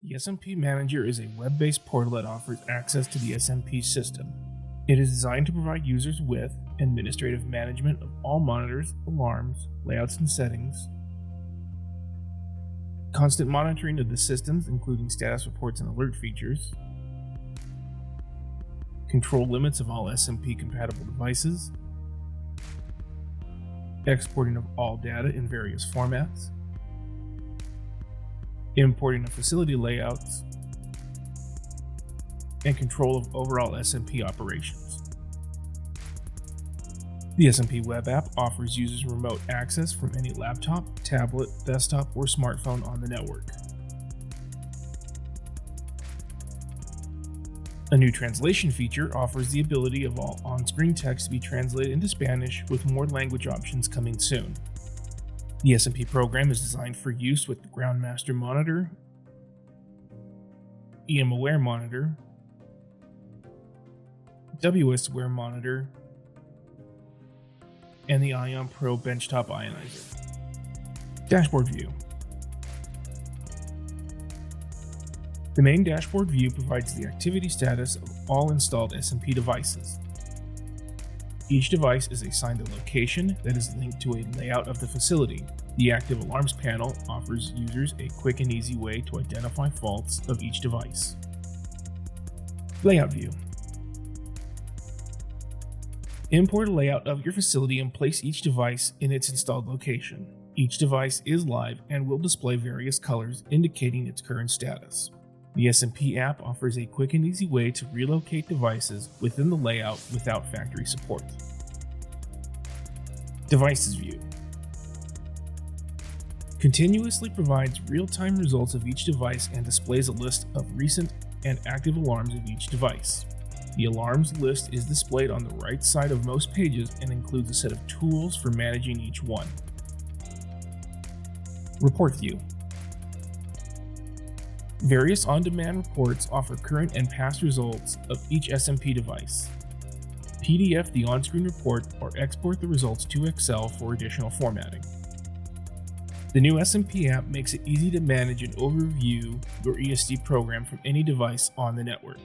The SMP Manager is a web-based portal that offers access to the SMP system. It is designed to provide users with administrative management of all monitors, alarms, layouts and settings, constant monitoring of the systems including status reports and alert features, control limits of all SMP compatible devices, exporting of all data in various formats, importing of facility layouts, and control of overall SMP operations. The SMP Web App offers users remote access from any laptop, tablet, desktop, or smartphone on the network. A new translation feature offers the ability of all on-screen text to be translated into Spanish, with more language options coming soon. The SMP program is designed for use with the Groundmaster Monitor, EM Aware Monitor, WS Aware Monitor, and the Ion Pro Benchtop Ionizer. Dashboard View. The main dashboard view provides the activity status of all installed SMP devices. Each device is assigned a location that is linked to a layout of the facility. The Active Alarms panel offers users a quick and easy way to identify faults of each device. Layout View. Import a layout of your facility and place each device in its installed location. Each device is live and will display various colors indicating its current status. The SMP app offers a quick and easy way to relocate devices within the layout without factory support. Devices View continuously provides real-time results of each device and displays a list of recent and active alarms of each device. The alarms list is displayed on the right side of most pages and includes a set of tools for managing each one. Report View. Various on-demand reports offer current and past results of each SMP device. PDF the on-screen report or export the results to Excel for additional formatting. The new SMP app makes it easy to manage and overview your ESD program from any device on the network.